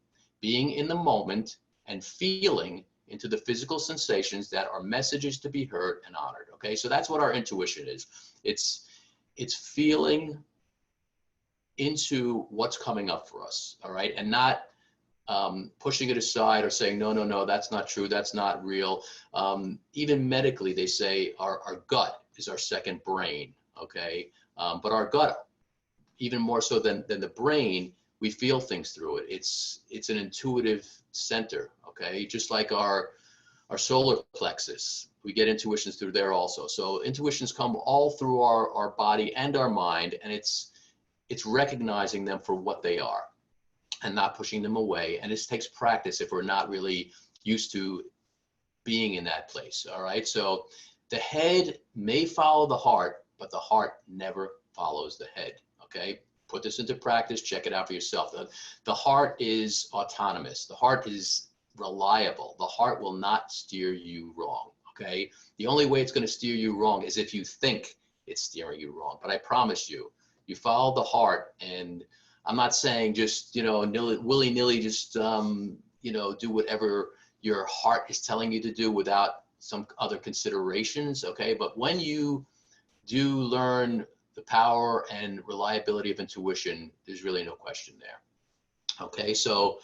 Being in the moment and feeling into the physical sensations that are messages to be heard and honored. Okay, so that's what our intuition is. It's feeling into what's coming up for us. All right, and not pushing it aside or saying no, that's not true, that's not real. Even medically, they say our gut is our second brain. Okay, but our gut, even more so than the brain, we feel things through it. It's an intuitive center, okay? Just like our solar plexus, We get intuitions through there also. So intuitions come all through our body and our mind, and it's recognizing them for what they are and not pushing them away. And this takes practice if we're not really used to being in that place. All right. So the head may follow the heart, but the heart never follows the head. Okay. Put this into practice. Check it out for yourself. The heart is autonomous. The heart is reliable. The heart will not steer you wrong. Okay. The only way it's going to steer you wrong is if you think it's steering you wrong. But I promise you, you follow the heart. And I'm not saying just, willy-nilly, just, do whatever your heart is telling you to do without some other considerations. Okay. But when you do learn the power and reliability of intuition, there's really no question there. Okay. So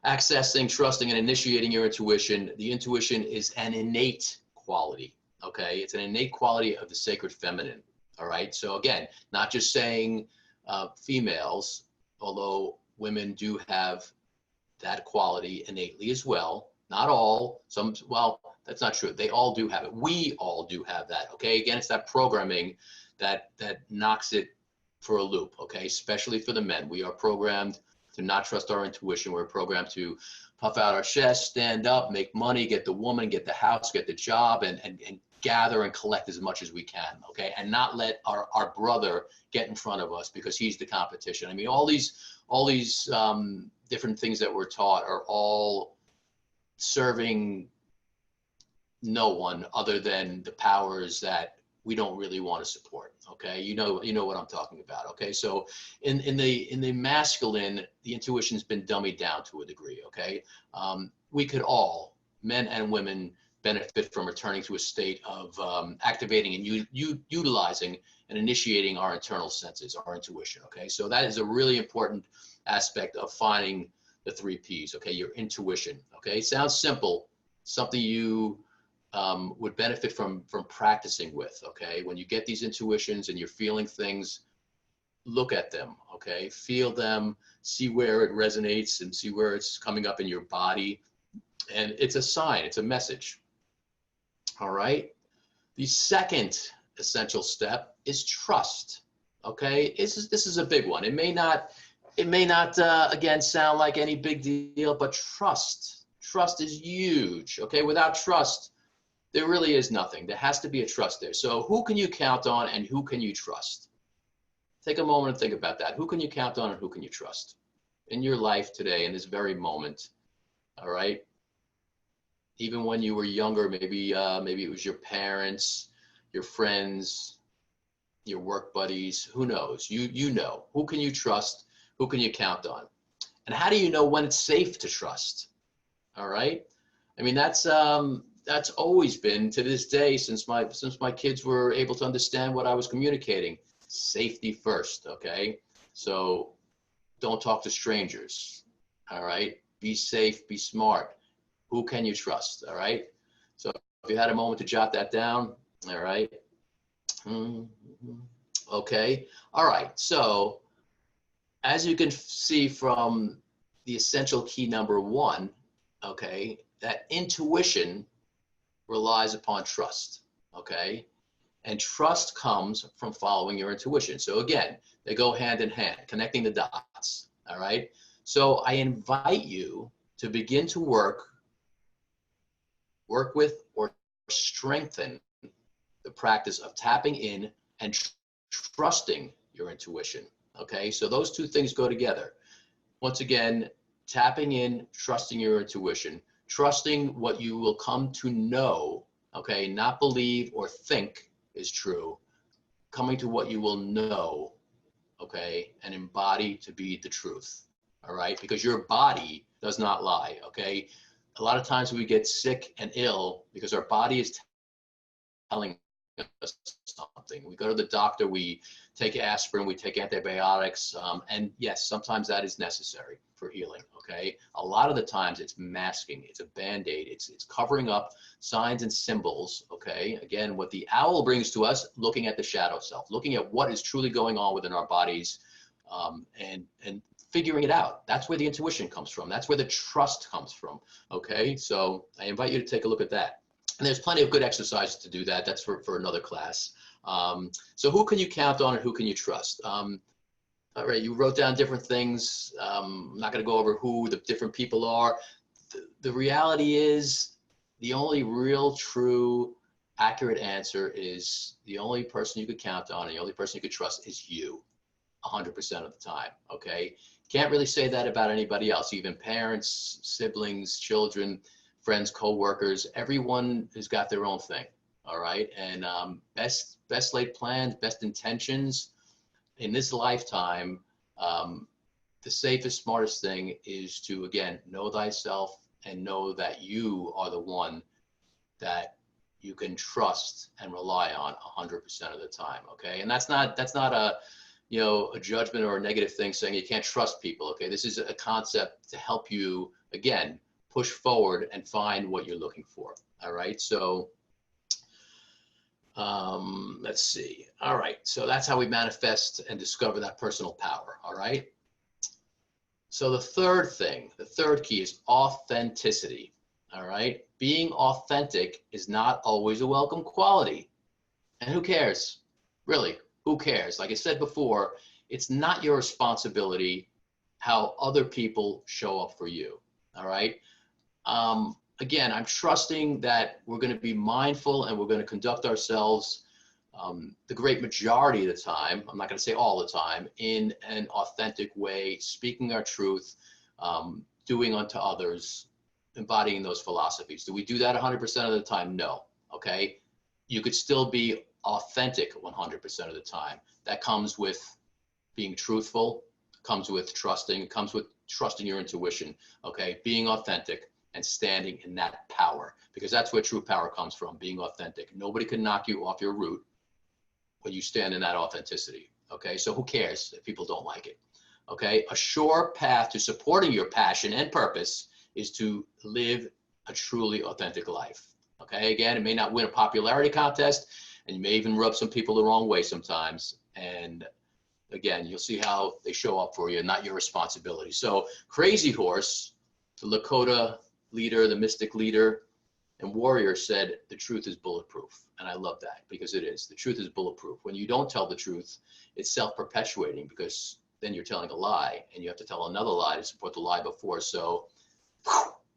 accessing, trusting, and initiating your intuition. The intuition is an innate quality. Okay. It's an innate quality of the sacred feminine. All right. So again, not just saying females, although women do have that quality innately as well. Not all, some, well, that's not true. They all do have it. We all do have that. Okay. Again, it's that programming that knocks it for a loop. Okay. Especially for the men. We are programmed to not trust our intuition. We're programmed to puff out our chest, stand up, make money, get the woman, get the house, get the job, and gather and collect as much as we can. Okay. And not let our brother get in front of us because he's the competition. I mean, all these different things that we're taught are all serving no one other than the powers that we don't really want to support. Okay. You know what I'm talking about. Okay. So in the masculine, the intuition's been dummied down to a degree. Okay. We could all, men and women, benefit from returning to a state of activating and utilizing and initiating our internal senses, our intuition. Okay. So that is a really important aspect of finding the 3 Ps. Okay. Your intuition. Okay. Sounds simple. Something you would benefit from practicing with. Okay. When you get these intuitions and you're feeling things, look at them. Okay. Feel them, see where it resonates and see where it's coming up in your body. And it's a sign, it's a message. All right. The second essential step is trust. Okay. This is a big one. It may not again sound like any big deal, but trust is huge. Okay. Without trust, there really is nothing. There has to be a trust there. So who can you count on and who can you trust? Take a moment and think about that. Who can you count on and who can you trust in your life today, in this very moment? All right. Even when you were younger, maybe it was your parents, your friends, your work buddies, who knows? You know. Who can you trust? Who can you count on? And how do you know when it's safe to trust? All right. I mean, that's always been, to this day, since my kids were able to understand what I was communicating. Safety first. Okay. So don't talk to strangers. All right. Be safe, be smart. Who can you trust? All right. So if you had a moment to jot that down. All right. Okay. All right. So as you can see from the essential key number 1, okay, that intuition relies upon trust. Okay. And trust comes from following your intuition. So again, they go hand in hand, connecting the dots. All right. So I invite you to begin to work with or strengthen the practice of tapping in and trusting your intuition. Okay, so those 2 things go together. Once again, tapping in, trusting your intuition, trusting what you will come to know, okay, not believe or think is true, coming to what you will know, okay, and embody to be the truth. All right, because your body does not lie. Okay. A lot of times we get sick and ill because our body is telling us something. We go to the doctor, we take aspirin, we take antibiotics, and yes, sometimes that is necessary for healing. Okay. A lot of the times it's masking, it's a band-aid, it's covering up signs and symbols. Okay. Again, what the owl brings to us, looking at the shadow self, looking at what is truly going on within our bodies, and figuring it out. That's where the intuition comes from. That's where the trust comes from. Okay. So I invite you to take a look at that. And there's plenty of good exercises to do that. That's for another class. So who can you count on and who can you trust? All right, you wrote down different things. I'm not going to go over who the different people are. The reality is the only real, true, accurate answer is the only person you could count on and the only person you could trust is you 100% of the time, okay? Can't really say that about anybody else, even parents, siblings, children, friends, co-workers. Everyone has got their own thing, all right? And best laid plans, best intentions in this lifetime, the safest, smartest thing is to, again, know thyself and know that you are the one that you can trust and rely on 100% of the time, okay? And that's not a, a judgment or a negative thing saying you can't trust people, okay? This is a concept to help you, again, push forward and find what you're looking for, all right? So let's see. All right, so that's how we manifest and discover that personal power, all right? So the third key is authenticity, all right? Being authentic is not always a welcome quality. And who cares? Really, who cares? Like I said before, it's not your responsibility how other people show up for you, all right? Again, I'm trusting that we're going to be mindful and we're going to conduct ourselves the great majority of the time, I'm not going to say all the time, in an authentic way, speaking our truth, doing unto others, embodying those philosophies. Do we do that 100% of the time? No. Okay. You could still be authentic 100% of the time. That comes with being truthful, comes with trusting, comes with trusting your intuition. Okay. Being authentic and standing in that power, because that's where true power comes from, being authentic. Nobody can knock you off your route when you stand in that authenticity. Okay. So who cares if people don't like it? Okay. A sure path to supporting your passion and purpose is to live a truly authentic life. Okay. Again, it may not win a popularity contest and you may even rub some people the wrong way sometimes. And again, you'll see how they show up for you, not your responsibility. So Crazy Horse, the Lakota leader, the mystic leader and warrior, said the truth is bulletproof. And I love that, because it is. The truth is bulletproof. When you don't tell the truth, it's self-perpetuating, because then you're telling a lie and you have to tell another lie to support the lie before. So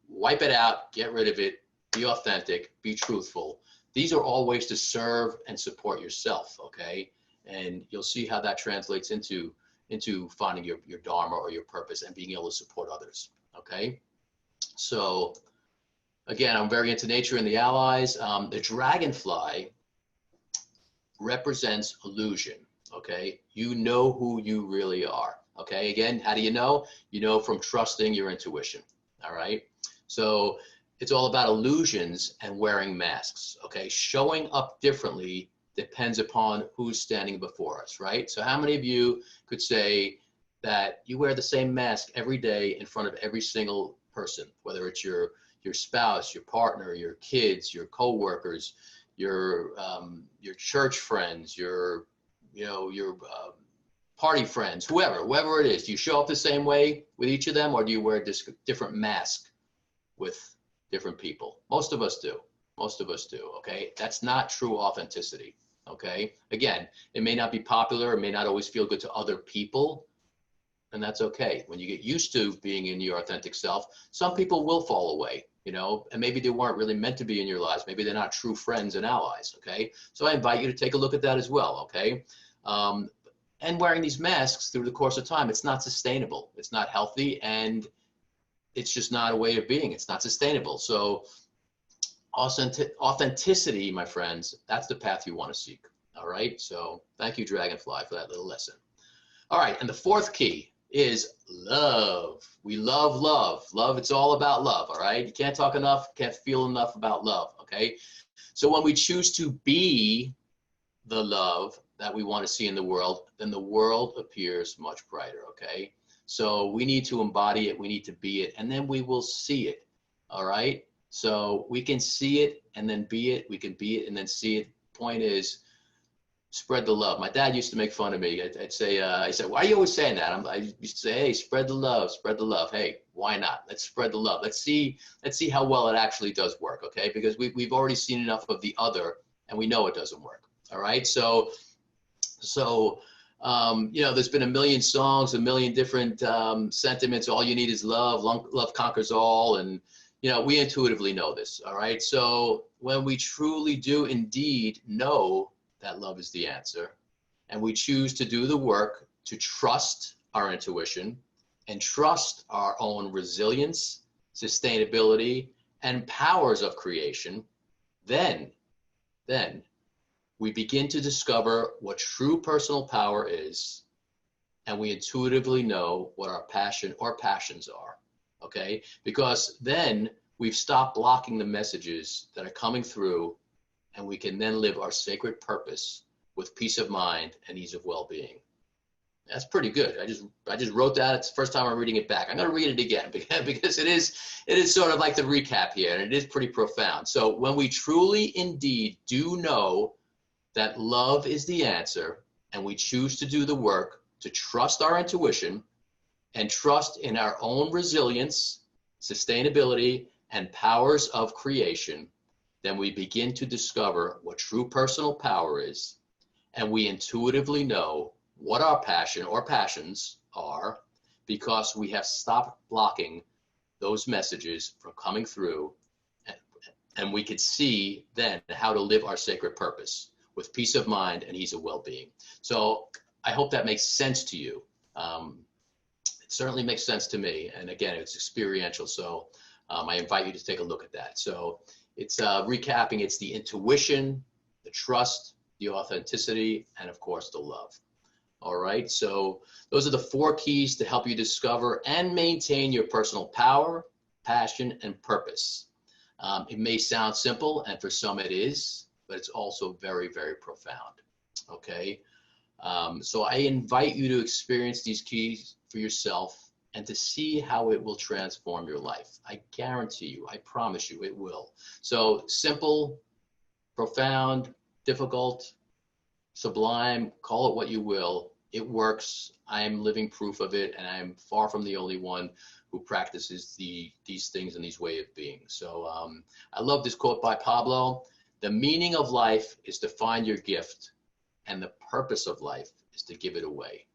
wipe it out, get rid of it, be authentic, be truthful. These are all ways to serve and support yourself, okay? And you'll see how that translates into finding your dharma or your purpose and being able to support others, okay? So again, I'm very into nature and the allies. The dragonfly represents illusion, okay? You know who you really are, okay? Again, how do you know? You know from trusting your intuition, all right? So it's all about illusions and wearing masks, okay? Showing up differently depends upon who's standing before us, right? So how many of you could say that you wear the same mask every day in front of every single person, whether it's your spouse, your partner, your kids, your coworkers, your church friends, your party friends, whoever it is? Do you show up the same way with each of them, or do you wear a different mask with different people? Most of us do. Most of us do. Okay, that's not true authenticity. Okay, again, it may not be popular, it may not always feel good to other people, and that's okay. When you get used to being in your authentic self, some people will fall away, and maybe they weren't really meant to be in your lives. Maybe they're not true friends and allies, okay? So I invite you to take a look at that as well, okay? And wearing these masks through the course of time, it's not sustainable. It's not healthy, and it's just not a way of being. It's not sustainable. So authenticity, my friends, that's the path you want to seek, all right? So thank you, Dragonfly, for that little lesson. All right, and the fourth key is love. We love love. Love, it's all about love, all right? You can't talk enough, can't feel enough about love, okay? So when we choose to be the love that we want to see in the world, then the world appears much brighter, okay? So we need to embody it, we need to be it, and then we will see it, all right? So we can see it and then be it, we can be it and then see it. Point is, Spread the love. My dad used to make fun of me. I'd say, I said, why are you always saying that? I used to say, hey, spread the love, spread the love. Hey, why not? Let's spread the love. Let's see how well it actually does work, okay? Because we've already seen enough of the other, and we know it doesn't work. All right. So there's been a million songs, a million different sentiments. All you need is love. Love conquers all, and we intuitively know this. All right. So when we truly do indeed know that love is the answer, and we choose to do the work to trust our intuition and trust our own resilience, sustainability, and powers of creation, then we begin to discover what true personal power is, and we intuitively know what our passion or passions are, okay? Because then we've stopped blocking the messages that are coming through, and we can then live our sacred purpose with peace of mind and ease of well-being. That's pretty good. I just wrote that. It's the first time I'm reading it back. I'm going to read it again because it is sort of like the recap here, and it is pretty profound. So when we truly indeed do know that love is the answer, and we choose to do the work to trust our intuition and trust in our own resilience, sustainability, and powers of creation, then we begin to discover what true personal power is, and we intuitively know what our passion or passions are, because we have stopped blocking those messages from coming through, and we could see then how to live our sacred purpose with peace of mind and ease of well-being. So I hope that makes sense to you. It certainly makes sense to me. And again, it's experiential. So I invite you to take a look at that. So it's recapping. It's the intuition, the trust, the authenticity, and of course the love. All right. So those are the 4 keys to help you discover and maintain your personal power, passion, and purpose. It may sound simple, and for some it is, but it's also very, very profound. Okay. So I invite you to experience these keys for yourself and to see how it will transform your life. I guarantee you, I promise you it will. So simple, profound, difficult, sublime, call it what you will. It works. I am living proof of it, and I'm far from the only one who practices these things and these way of being. So I love this quote by Pablo. The meaning of life is to find your gift, and the purpose of life is to give it away.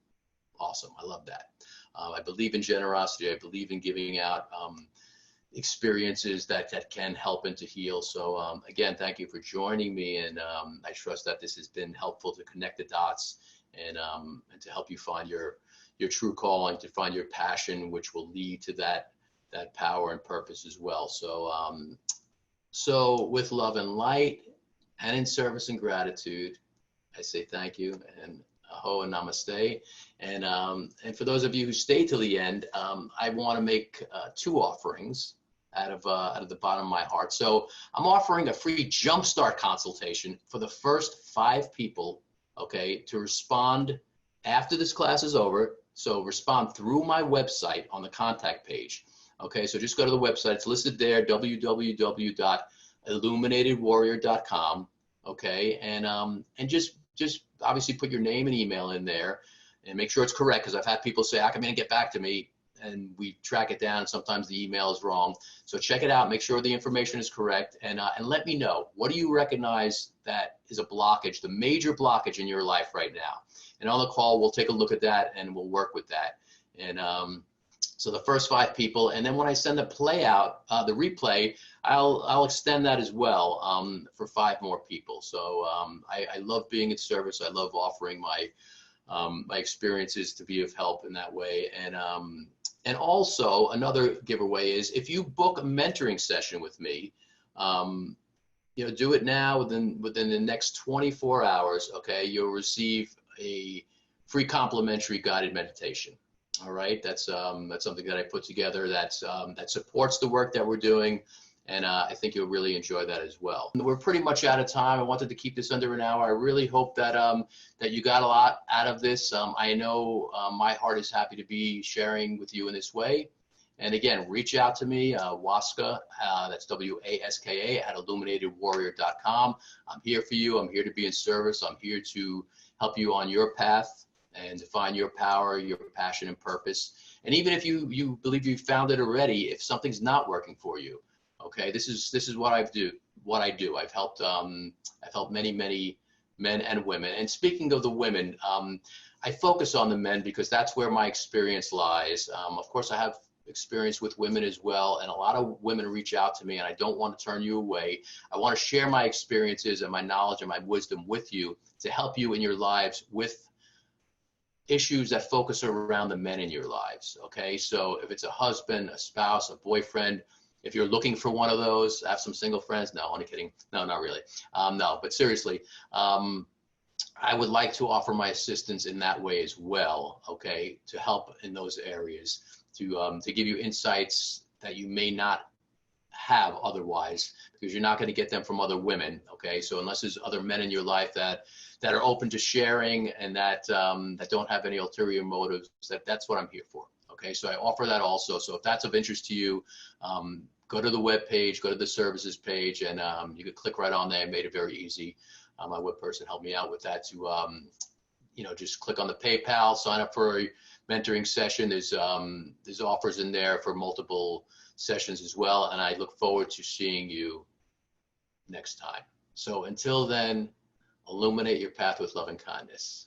Awesome. I love that. I believe in generosity. I believe in giving out experiences that can help and to heal. So again, thank you for joining me, and I trust that this has been helpful to connect the dots and to help you find your true calling, to find your passion, which will lead to that power and purpose as well. So with love and light, and in service and gratitude, I say thank you, and aho and namaste. And for those of you who stay till the end, I want to make 2 offerings out of the bottom of my heart. So I'm offering a free jumpstart consultation for the first 5 people, okay, to respond after this class is over. So respond through my website on the contact page. Okay, so just go to the website. It's listed there, www.illuminatedwarrior.com. Okay, and just obviously put your name and email in there, and make sure it's correct, because I've had people say, how come you didn't get back to me? And we track it down, and sometimes the email is wrong. So check it out, make sure the information is correct, and let me know, what do you recognize that is a blockage, the major blockage in your life right now? And on the call, we'll take a look at that, and we'll work with that. And so the first 5 people, and then when I send the play out, the replay, I'll extend that as well for 5 more people. So I love being in service. I love offering my experiences to be of help in that way. And also another giveaway is, if you book a mentoring session with me, do it now within the next 24 hours. Okay, you'll receive a free complimentary guided meditation. All right, that's something that I put together that supports the work that we're doing, and I think you'll really enjoy that as well. We're pretty much out of time. I wanted to keep this under an hour. I really hope that that you got a lot out of this. I know my heart is happy to be sharing with you in this way, And again, reach out to me, waska, that's WASKA, at illuminatedwarrior.com. I'm here for you. I'm here to be in service. I'm here to help you on your path and to find your power, your passion, and purpose. And even if you believe you've found it already, if something's not working for you, okay, this is what I do. I've helped many men and women. And speaking of the women, I focus on the men because that's where my experience lies. Of course, I have experience with women as well, and a lot of women reach out to me, and I don't want to turn you away. I want to share my experiences and my knowledge and my wisdom with you to help you in your lives with issues that focus around the men in your lives. Okay, so if it's a husband, a spouse, a boyfriend, if you're looking for one of those, I have some single friends. No, only kidding. No, not really. No, but seriously, I would like to offer my assistance in that way as well. Okay, to help in those areas, to give you insights that you may not have otherwise, because you're not going to get them from other women. Okay, so unless there's other men in your life that are open to sharing and that don't have any ulterior motives, that's what I'm here for. Okay, so I offer that also. So if that's of interest to you, go to the web page, go to the services page, and you can click right on there. I made it very easy. My web person helped me out with that to, just click on the PayPal, sign up for a mentoring session. There's offers in there for multiple sessions as well. And I look forward to seeing you next time. So until then, illuminate your path with love and kindness.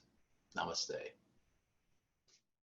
Namaste.